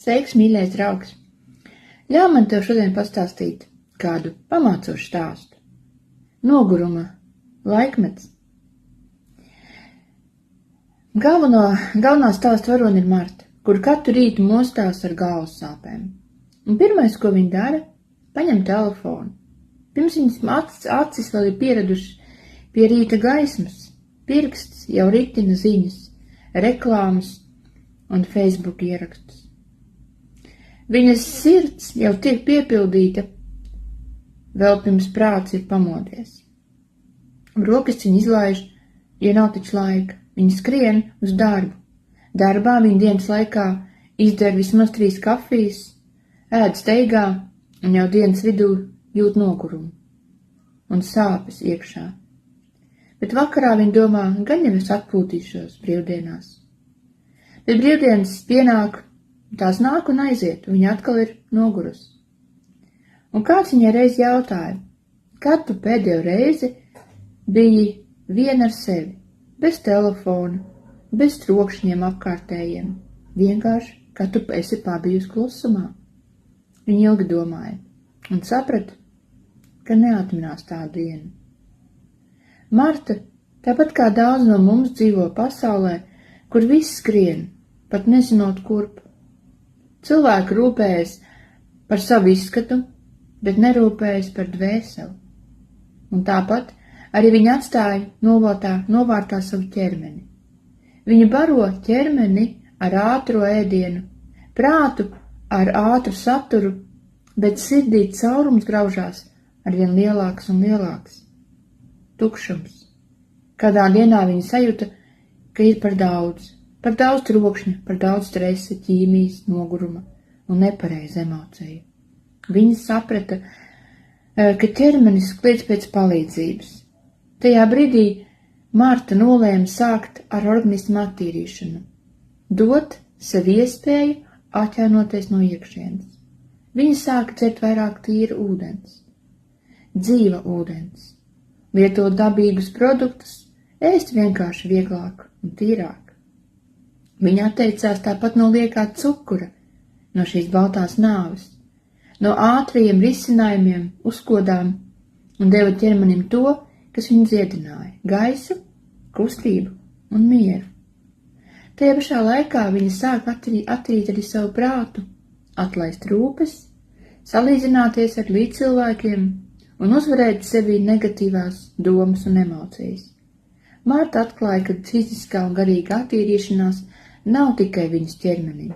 Sveiks, mīļais draugs! Ļauj man tev šodien pastāstīt kādu pamācošu stāstu. Noguruma laikmets. Galvenā stāsta varone ir Marta, kur katru rītu mostās ar galvas sāpēm. Un pirmais, ko viņa dara, paņem telefonu. Pirms viņas acis vēl ir pieraduši pie rīta gaismas, pirksts jau ritina ziņas, reklāmas un Facebook ierakstus. Viņas sirds jau tiek piepildīta, vēl pirms prāts ir pamodies. Rokas viņa izlaiž, ja nav taču laika. Viņa skrien uz darbu. Darbā viņa dienas laikā izdara vismaz 3 kafijas, ēd steigā un jau dienas vidū jūt nogurumu un sāpes iekšā. Bet vakarā viņa domā, gan jau es atpūtīšos brīvdienās. Bet brīvdienas pienāk, tās nāk un aiziet, un viņa atkal ir nogurusi. Un kāds viņai reiz jautāja, kad tu pēdējo reizi biji viena ar sevi, bez telefona, bez trokšņiem apkārtējiem, vienkārši, kad tu esi pabijusi klusumā. Viņa ilgi domāja un saprata, ka neatminās tā dienu. Marta, tāpat kā daudz no mums dzīvo pasaulē, kur viss skrien, pat nezinot kurp. Cilvēki rūpējas par savu izskatu, bet nerūpējas par dvēseli. Un tāpat arī viņa atstāja novārtā savu ķermeni. Viņa baro ķermeni ar ātro ēdienu, prātu ar ātru saturu, bet sirdī caurums graužās arvien lielāks un lielāks. Tukšums. Kādā dienā viņa sajūta, ka ir par daudz trokšņa, par daudz stresa, ķīmijas, noguruma un nepareiza emociju. Viņa saprata, ka ķermenis kliedz pēc palīdzības. Tajā brīdī Marta nolēma sākt ar organismu attīrīšanu, dot sev iespēju atjaunoties no iekšienes. Viņa sāka dzert vairāk tīra ūdens, dzīva ūdens, lietot dabīgus produktus, ēst vienkārši vieglāk un tīrāk. Viņa atteicās tāpat no liekā cukura, no šīs baltās nāves, no ātriem risinājumiem, uzkodām un deva ķermenim to, kas viņu dziedināja – gaisu, kustību un mieru. Tajā pašā laikā viņa sāk attīrīt arī savu prātu, atlaist rūpes, salīdzināties ar līdzcilvēkiem un uzvarēt sevī negatīvās domas un emocijas. Marta atklāja, ka fiziskā un garīga attīrīšanās nav tikai viņas ķermenim,